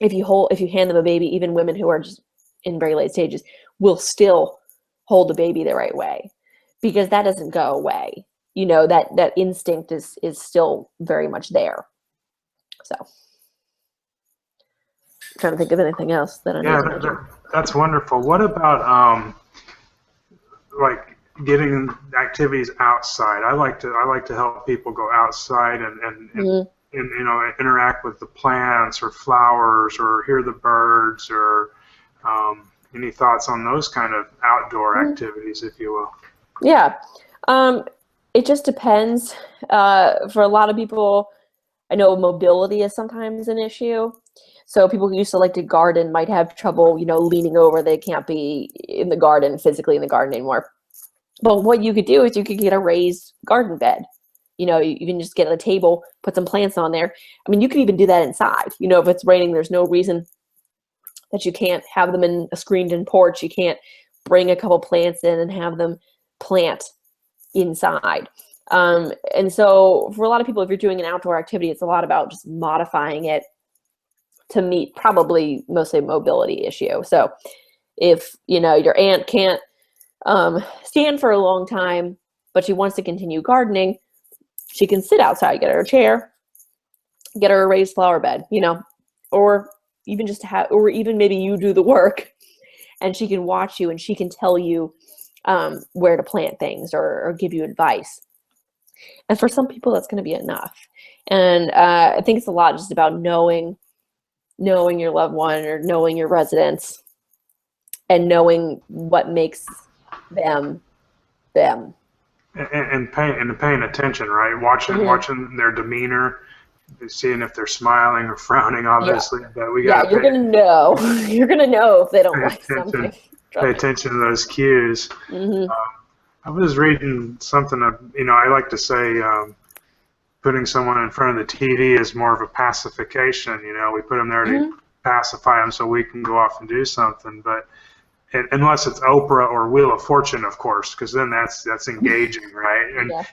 if you hand them a baby, even women who are just in very late stages will still hold the baby the right way, because that doesn't go away. You know, that instinct is still very much there. So I'm trying to think of anything else that I need to mention. That's wonderful. What about like getting activities outside? I like to help people go outside and you know, interact with the plants or flowers or hear the birds, or any thoughts on those kind of outdoor activities, if you will? Yeah. It just depends. For a lot of people, I know mobility is sometimes an issue. So people who used to like to garden might have trouble, you know, leaning over. They can't be in the garden, physically in the garden anymore. But what you could do is you could get a raised garden bed. You know, you can just get a table, put some plants on there. I mean, you can even do that inside. You know, if it's raining, there's no reason that you can't have them in a screened-in porch. You can't bring a couple plants in and have them plant inside. And so for a lot of people, if you're doing an outdoor activity, it's a lot about just modifying it to meet probably mostly a mobility issue. So if, you know, your aunt can't stand for a long time, but she wants to continue gardening, she can sit outside, get her a chair, get her a raised flower bed, you know, or even just or even maybe you do the work and she can watch you and she can tell you where to plant things, or give you advice. And for some people, that's going to be enough. And I think it's a lot just about knowing your loved one or knowing your residents and knowing what makes them them. And paying attention, right? Watching their demeanor, seeing if they're smiling or frowning. Obviously, but we got. Yeah, you're gonna know. You're gonna know if they don't like something. Pay attention to those cues. I was reading something. You know, I like to say putting someone in front of the TV is more of a pacification. You know, we put them there to pacify them so we can go off and do something. But unless it's Oprah or Wheel of Fortune, of course, because then that's engaging, right? Yeah.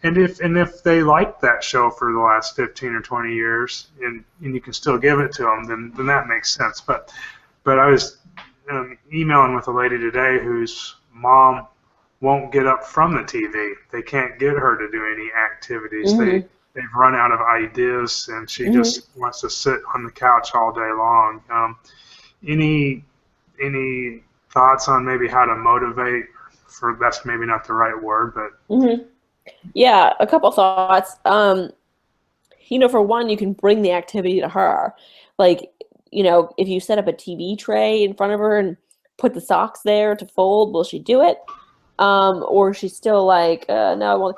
And if they like that show for the last 15 or 20 years, and you can still give it to them, then that makes sense. But I was emailing with a lady today whose mom won't get up from the TV. They can't get her to do any activities. Mm-hmm. They've run out of ideas, and she Mm-hmm. just wants to sit on the couch all day long. Any thoughts on maybe how to motivate? For that's maybe not the right word, but Mm-hmm. Yeah, a couple thoughts. For one, you can bring the activity to her. Like, if you set up a TV tray in front of her and put the socks there to fold, will she do it? Or she's still like, no, well,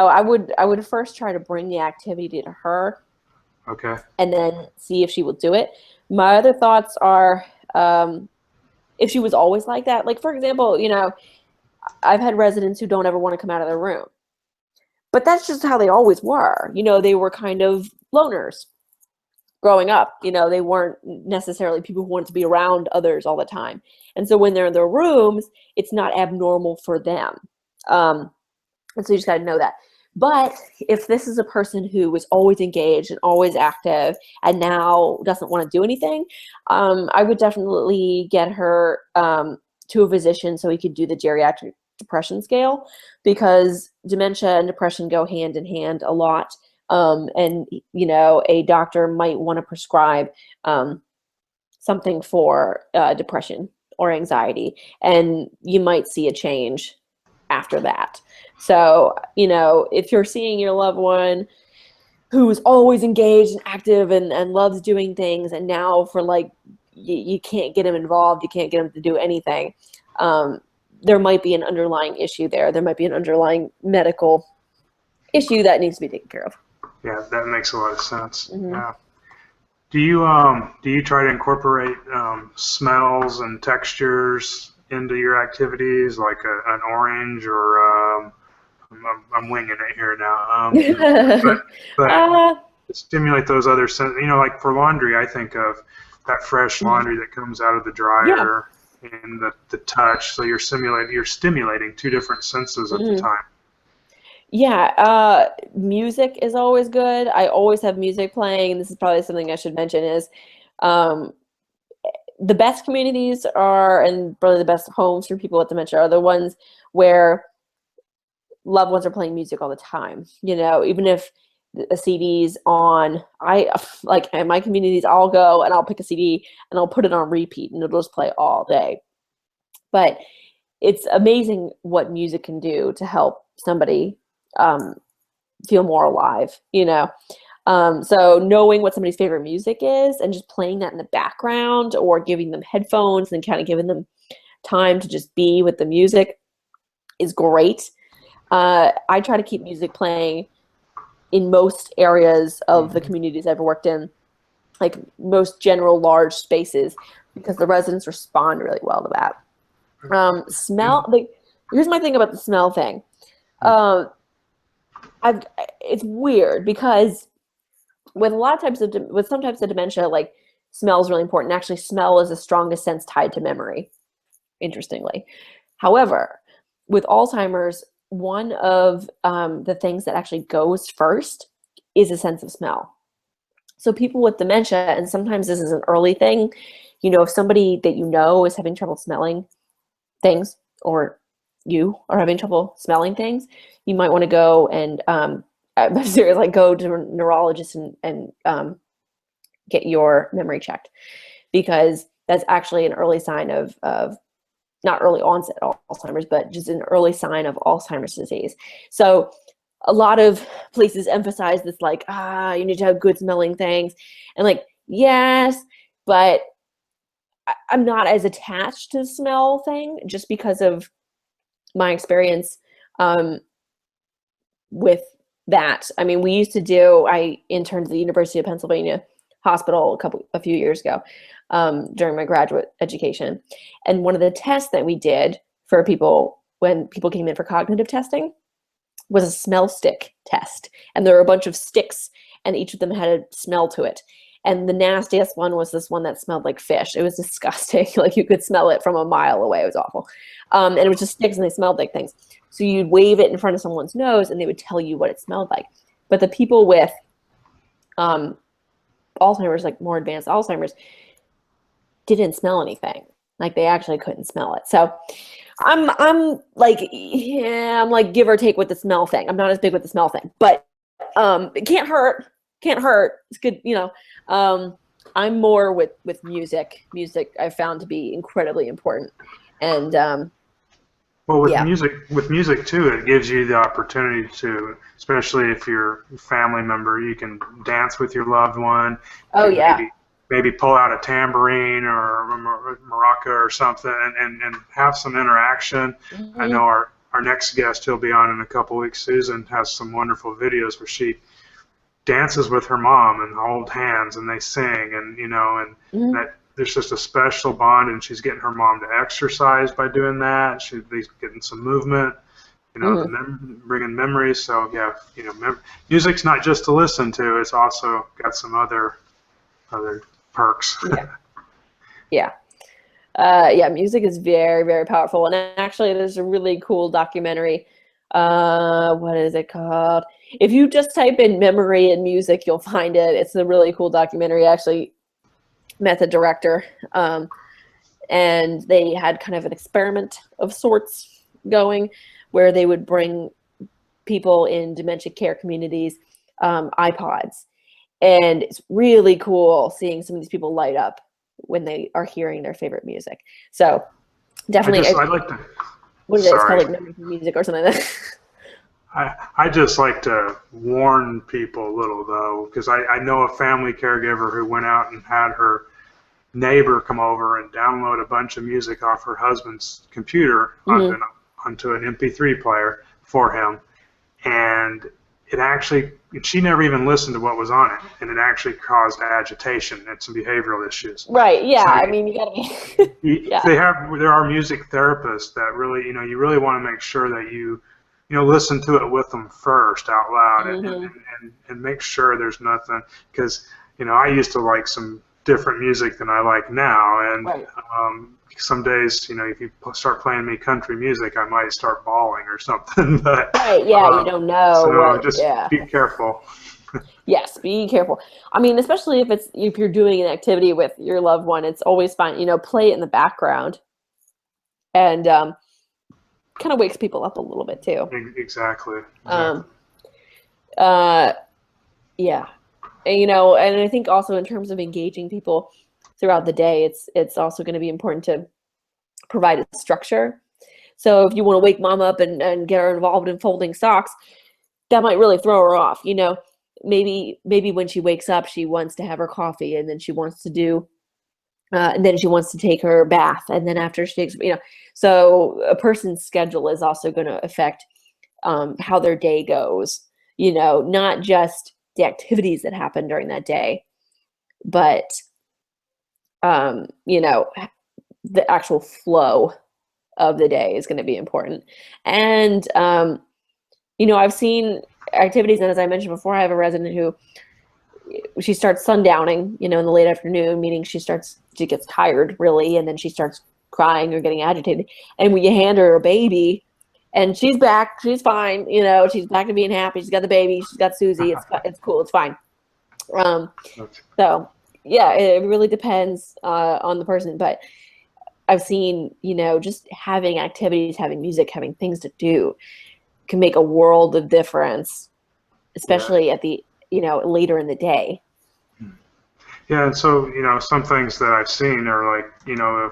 I would first try to bring the activity to her okay, and then see if she will do it. My other thoughts are, if she was always like that, like, for example, I've had residents who don't ever want to come out of their room. But that's just how they always were. They were kind of loners growing up. They weren't necessarily people who wanted to be around others all the time. And so when they're in their rooms, it's not abnormal for them. And so you just got to know that. But if this is a person who was always engaged and always active and now doesn't want to do anything, I would definitely get her to a physician so he could do the geriatric depression scale, because dementia and depression go hand in hand a lot. And a doctor might want to prescribe something for depression or anxiety, and you might see a change after that. So, if you're seeing your loved one who's always engaged and active and loves doing things, and now for like, you can't get him involved, you can't get him to do anything, there might be an underlying issue there. There might be an underlying medical issue that needs to be taken care of. yeah, that makes a lot of sense. Mm-hmm. Yeah. Do you try to incorporate smells and textures into your activities, like an orange or I'm winging it here now, but stimulate those other like for laundry, I think of that fresh laundry that comes out of the dryer. Yeah. And the touch, so you're stimulating two different senses at the time. Yeah, music is always good. I always have music playing, and this is probably something I should mention is the best communities are, and probably the best homes for people with dementia are the ones where loved ones are playing music all the time. Even if a CD's on, like in my communities, I'll go and I'll pick a CD and I'll put it on repeat and it'll just play all day. But it's amazing what music can do to help somebody feel more alive, so knowing what somebody's favorite music is and just playing that in the background, or giving them headphones and kind of giving them time to just be with the music is great. I try to keep music playing in most areas of the communities I've worked in, like most general large spaces, because the residents respond really well to that. Smell, like, here's my thing about the smell thing. It's weird because with some types of dementia, like, smell is really important. Actually, smell is the strongest sense tied to memory, interestingly. However, with Alzheimer's, one of the things that actually goes first is a sense of smell. So people with dementia, and sometimes this is an early thing, if somebody that is having trouble smelling things, or you are having trouble smelling things, you might want to go and go to a neurologist and get your memory checked, because that's actually an early sign of not early onset Alzheimer's, but just an early sign of Alzheimer's disease. So a lot of places emphasize this, like, you need to have good smelling things. And like, yes, but I'm not as attached to the smell thing, just because of my experience with that. I mean, I interned at the University of Pennsylvania Hospital a few years ago during my graduate education. And one of the tests that we did for people when people came in for cognitive testing was a smell stick test. And there were a bunch of sticks, and each of them had a smell to it. And the nastiest one was this one that smelled like fish. It was disgusting. Like you could smell it from a mile away. It was awful. And it was just sticks and they smelled like things. So you'd wave it in front of someone's nose and they would tell you what it smelled like. But the people with Alzheimer's, like more advanced Alzheimer's, didn't smell anything. Like they actually couldn't smell it. So I'm like, yeah, I'm like give or take with the smell thing. I'm not as big with the smell thing, but it can't hurt. Can't hurt. It's good, you know. I'm more with music. Music I found to be incredibly important. And well, yeah. with music too, it gives you the opportunity to, especially if you're a family member, you can dance with your loved one. Oh yeah. Maybe pull out a tambourine or a maraca or something and have some interaction. Mm-hmm. I know our next guest who'll be on in a couple weeks, Susan, has some wonderful videos where she dances with her mom and hold hands and they sing and, you know, and Mm-hmm. that there's just a special bond, and she's getting her mom to exercise by doing that. She's getting some movement, you know, Mm-hmm. bringing memories. So yeah, you know, music's not just to listen to; it's also got some other perks. Yeah. Yeah, music is very, very powerful. And actually, there's a really cool documentary. What is it called? If you just type in memory and music, you'll find it. It's a really cool documentary. I actually met the director, and they had kind of an experiment of sorts going where they would bring people in dementia care communities iPods. And it's really cool seeing some of these people light up when they are hearing their favorite music. So definitely, I'd like to. what is it? It's Sorry. called like memory music or something like that. I just like to warn people a little, though, because I know a family caregiver who went out and had her neighbor come over and download a bunch of music off her husband's computer onto an MP3 player for him. And it actually, she never even listened to what was on it, and it actually caused agitation and some behavioral issues. Right, yeah, So I mean, you gotta be... yeah. There are music therapists that really, you know, you really want to make sure that you know, listen to it with them first out loud and make sure there's nothing, because, you know, I used to like some different music than I like now, and Right. Some days, you know, if you start playing me country music, I might start bawling or something. But Right, yeah, you don't know. so what, just yeah. be careful. Yes, be careful. I mean, especially if you're doing an activity with your loved one, it's always fine, you know, play it in the background, and kind of wakes people up a little bit too. Exactly. Yeah, and, you know, and I think also in terms of engaging people throughout the day, it's also going to be important to provide a structure. So if you want to wake mom up and get her involved in folding socks, that might really throw her off. You know, maybe when she wakes up, she wants to have her coffee, and then she wants to do, and then she wants to take her bath, and then after she takes, you know, so a person's schedule is also going to affect how their day goes. You know, not just the activities that happen during that day, but you know, the actual flow of the day is going to be important. And you know, I've seen activities, and as I mentioned before, I have a resident who she starts sundowning, you know, in the late afternoon, meaning she gets tired really, and then she starts crying or getting agitated. And when you hand her a baby, and she's back, she's fine, you know, she's back to being happy. She's got the baby, she's got Susie, it's cool, it's fine. So yeah, it really depends on the person, but I've seen, you know, just having activities, having music, having things to do can make a world of difference, especially at the, you know, later in the day. Yeah, and so, you know, some things that I've seen are like, you know,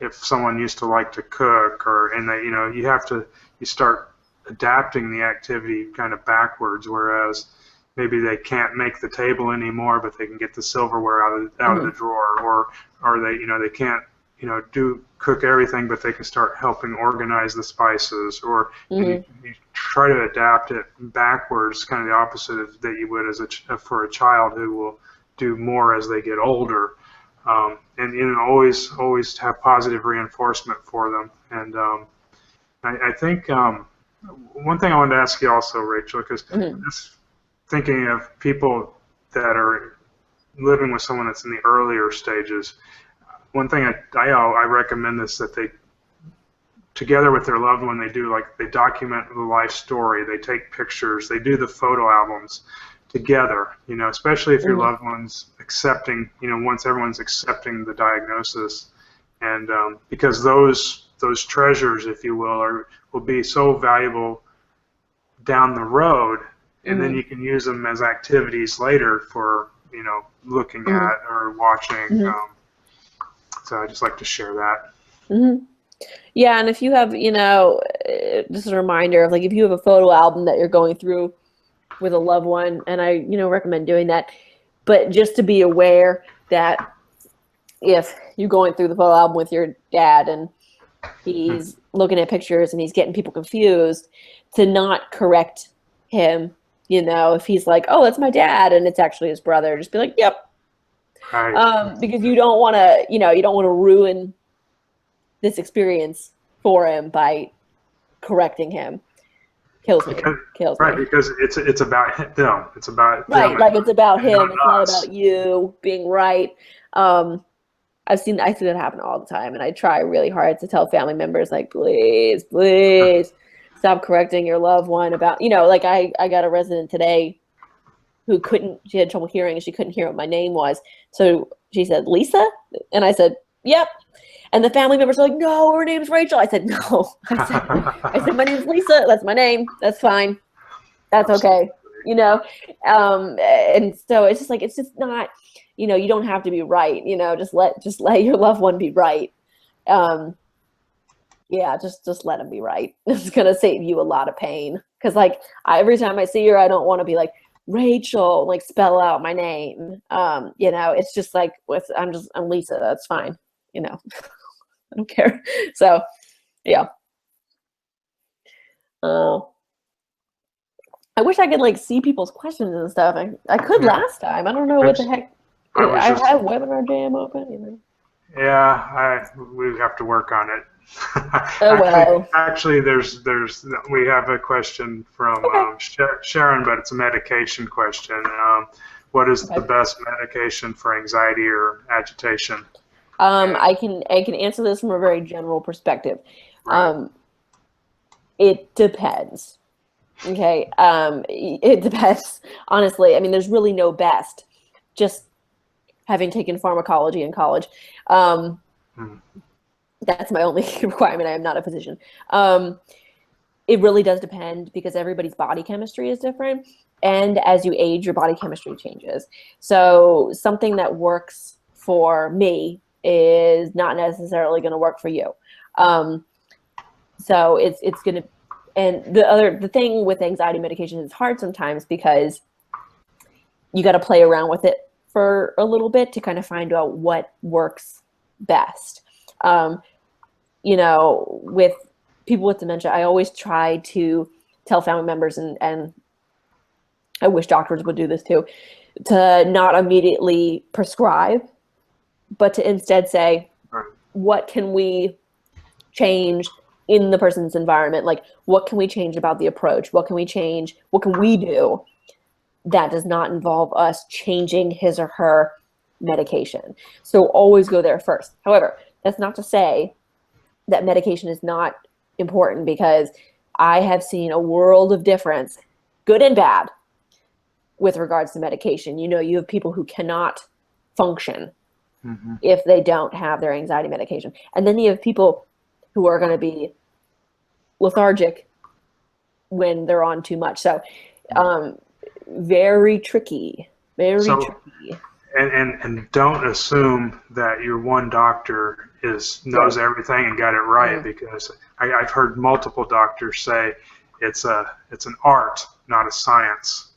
if someone used to like to cook, and they, you know, you start adapting the activity kind of backwards, whereas maybe they can't make the table anymore, but they can get the silverware out of the drawer, or they, you know, they can't, you know, cook everything, but they can start helping organize the spices, or you try to adapt it backwards, kind of the opposite of that you would for a child who will do more as they get older, and you know, always have positive reinforcement for them. And I think one thing I wanted to ask you also, Rachel, because just thinking of people that are living with someone that's in the earlier stages, one thing I recommend this, that they, together with their loved one, they document the life story, they take pictures, they do the photo albums together, especially if your loved one's accepting, once everyone's accepting the diagnosis. And because those treasures, if you will be so valuable down the road, and then you can use them as activities later for, looking at or watching. So I just like to share that. Yeah, and if you have, just a reminder of, like, if you have a photo album that you're going through with a loved one, and I, recommend doing that, but just to be aware that if you're going through the photo album with your dad and he's looking at pictures and he's getting people confused, to not correct him, if he's like, oh, that's my dad, and it's actually his brother, just be like, yep. Right. Because you don't want to, you don't want to ruin this experience for him by correcting him. Kills me. Right, because it's about them. It's about them. Like, it's about him. It's not us. about you being right. I see that happen all the time, and I try really hard to tell family members, like, please stop correcting your loved one about, like, I got a resident today who she had trouble hearing, and she couldn't hear what my name was. So she said, Lisa? And I said, yep. And the family members are like, no, her name's Rachel. I said, no. I said, my name's Lisa. That's my name. That's fine. That's okay. And so it's just like, it's just not, you don't have to be right. Just let your loved one be right. Yeah, just let him be right. It's going to save you a lot of pain. Because, like, every time I see her, I don't want to be like, Rachel, like, spell out my name. It's just like, I'm Lisa. That's fine. I don't care. So, yeah. I wish I could, like, see people's questions and stuff. I could last time. I don't know what the heck. I have Webinar Jam open. Yeah, we have to work on it. Actually, we have a question from Sharon, but it's a medication question. What is the best medication for anxiety or agitation? I can answer this from a very general perspective. Right. It depends. Okay. It depends. Honestly, I mean, there's really no best. Just having taken pharmacology in college, that's my only requirement. I am not a physician. It really does depend, because everybody's body chemistry is different, and as you age, your body chemistry changes. So something that works for me is not necessarily going to work for you. So it's going to, and the thing with anxiety medication is hard sometimes, because you got to play around with it for a little bit to kind of find out what works best. With people with dementia, I always try to tell family members, and I wish doctors would do this too, to not immediately prescribe, but to instead say, what can we change in the person's environment? Like, what can we change about the approach? What can we change? What can we do that does not involve us changing his or her medication? So always go there first. However, that's not to say that medication is not important, because I have seen a world of difference, good and bad, with regards to medication. You have people who cannot function if they don't have their anxiety medication. And then you have people who are going to be lethargic when they're on too much. So very tricky, tricky. And don't assume that your one doctor knows everything and got it right, because I've heard multiple doctors say it's an art, not a science.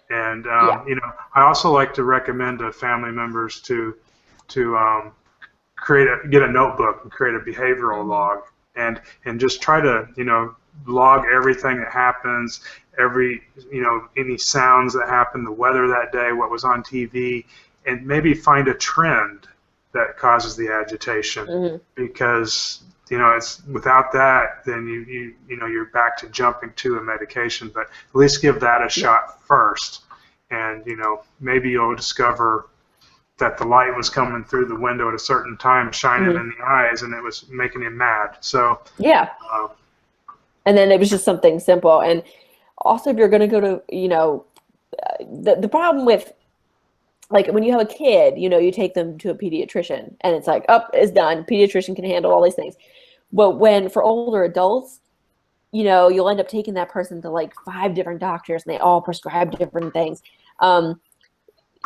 And I also like to recommend to family members to get a notebook and create a behavioral log, and just try to log everything that happens, any sounds that happen, the weather that day, what was on TV, and maybe find a trend that causes the agitation, because it's without that, then you're back to jumping to a medication. But at least give that a shot first, and maybe you'll discover that the light was coming through the window at a certain time, shining Mhm. in the eyes, and it was making him mad. So, Yeah. um, And then it was just something simple. And also, if you're going to go to, the problem with, like, when you have a kid, you take them to a pediatrician and it's like, oh, it's done. Pediatrician can handle all these things. But when for older adults, you'll end up taking that person to like 5 different doctors and they all prescribe different things.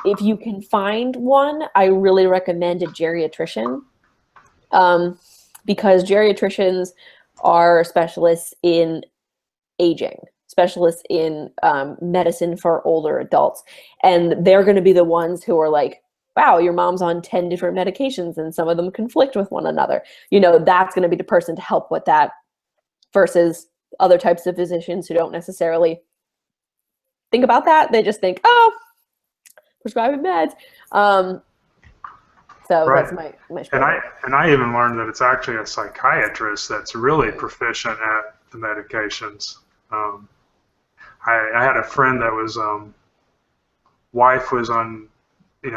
If you can find one, I really recommend a geriatrician, because geriatricians are specialists in aging, specialists in medicine for older adults. And they're going to be the ones who are like, wow, your mom's on 10 different medications and some of them conflict with one another. That's going to be the person to help with that versus other types of physicians who don't necessarily think about that. They just think, oh, prescribing meds. So right. that's my And I even learned that it's actually a psychiatrist that's really proficient at the medications. I had a friend that was wife was on,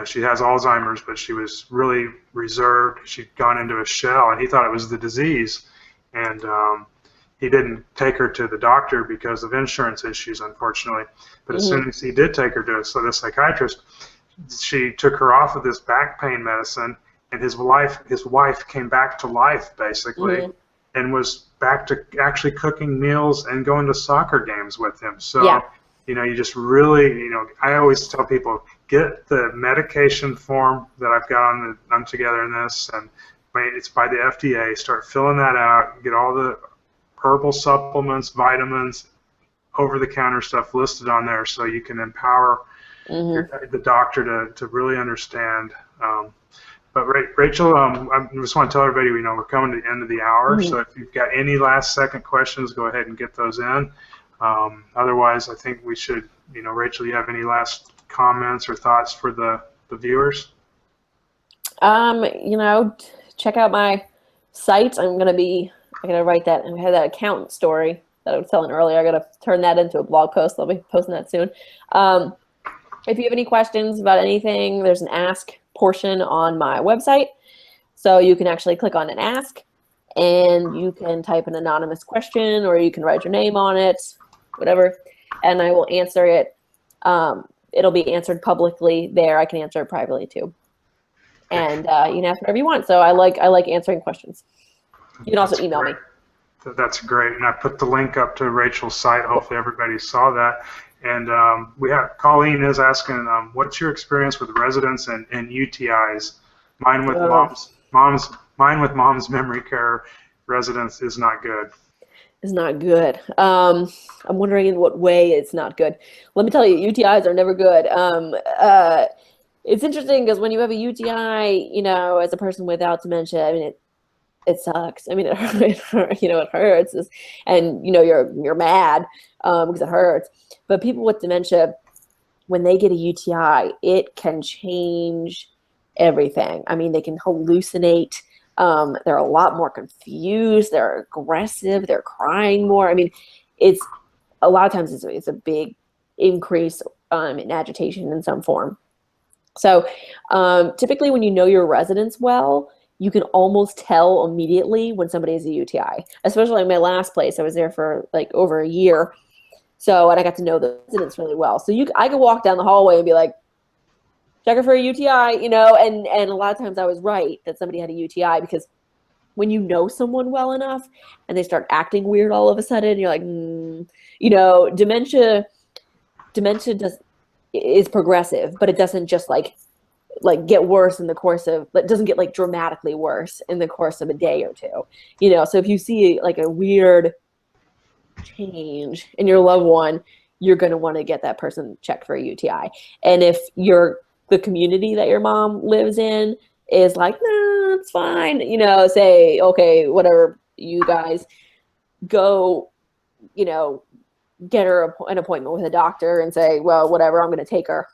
she has Alzheimer's, but she was really reserved. She'd gone into a shell, and he thought it was the disease, and he didn't take her to the doctor because of insurance issues, unfortunately. But as soon as he did take her to the psychiatrist, she took her off of this back pain medicine, and his wife came back to life basically, and was back to actually cooking meals and going to soccer games with him. So, Yeah. You just really, I always tell people, get the medication form that I've got on together in this, and it's by the FDA. Start filling that out. Get all the herbal supplements, vitamins, over-the-counter stuff listed on there, so you can empower the doctor to really understand. But Rachel, I just want to tell everybody, we're coming to the end of the hour, so if you've got any last-second questions, go ahead and get those in. Otherwise, I think we should, Rachel, you have any last comments or thoughts for the viewers? Check out my site. I gotta write that. I had that accountant story that I was telling earlier. I gotta turn that into a blog post. I'll be posting that soon. If you have any questions about anything, there's an ask portion on my website. So you can actually click on an ask and you can type an anonymous question, or you can write your name on it, whatever, and I will answer it. It'll be answered publicly there. I can answer it privately too. And you can ask whatever you want. So I like answering questions. You can also email me. That's great. And I put the link up to Rachel's site. Hopefully everybody saw that. And we have Colleen is asking, what's your experience with residents and UTIs? Mine with mom's memory care residents is not good. Is not good. I'm wondering in what way it's not good. Let me tell you, UTIs are never good. It's interesting because when you have a UTI, as a person without dementia, I mean, it sucks. I mean, it hurts, and you're mad because it hurts. But people with dementia, when they get a UTI, it can change everything. I mean, they can hallucinate. They're a lot more confused. They're aggressive. They're crying more. I mean, it's a lot of times it's a big increase in agitation in some form. So typically when you know your residents well, you can almost tell immediately when somebody has a UTI, especially in my last place. I was there for like over a year. So, and I got to know the residents really well. So I could walk down the hallway and be like, check her for a UTI, and a lot of times I was right that somebody had a UTI, because when you know someone well enough and they start acting weird all of a sudden, you're like, dementia is progressive, but it doesn't just like get worse in the course of, it doesn't get like dramatically worse in the course of a day or two, so if you see like a weird change in your loved one, you're going to want to get that person checked for a UTI. And if the community that your mom lives in is like, nah, it's fine, say, okay, whatever, you guys go, get her an appointment with a doctor and say, well, whatever, I'm going to take her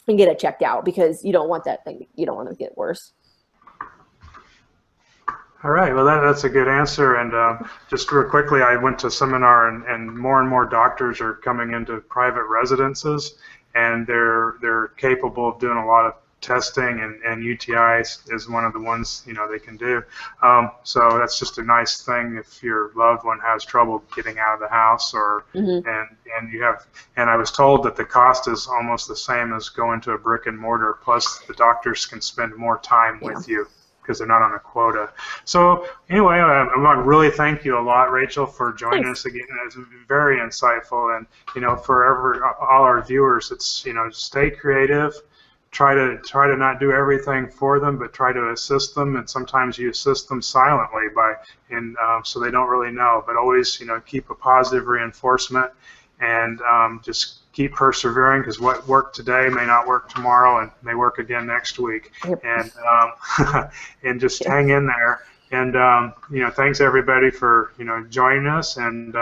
and get it checked out, because you don't want that thing, you don't want to get worse. All right, well, that's a good answer. And just real quickly, I went to a seminar, and more doctors are coming into private residences, and they're capable of doing a lot of testing, and UTIs is one of the ones they can do. So that's just a nice thing if your loved one has trouble getting out of the house, or and you have. And I was told that the cost is almost the same as going to a brick and mortar. Plus, the doctors can spend more time with you because they're not on a quota. So anyway, I want to really thank you a lot, Rachel, for joining us again. It's very insightful, and for all our viewers, it's stay creative. Try to not do everything for them, but try to assist them, and sometimes you assist them silently so they don't really know. But always keep a positive reinforcement, and just keep persevering, because what worked today may not work tomorrow, and may work again next week. And and just hang in there. And thanks everybody for joining us, and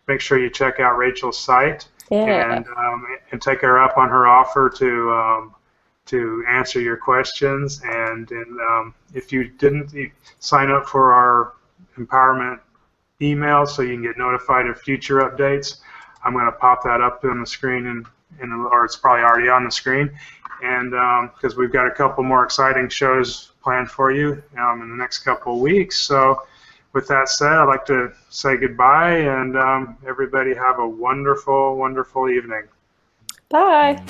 make sure you check out Rachel's site. And take her up on her offer to answer your questions. And if you didn't, sign up for our empowerment email so you can get notified of future updates. I'm going to pop that up on the screen, or it's probably already on the screen. And because we've got a couple more exciting shows planned for you in the next couple of weeks. So with that said, I'd like to say goodbye, and everybody have a wonderful, wonderful evening. Bye.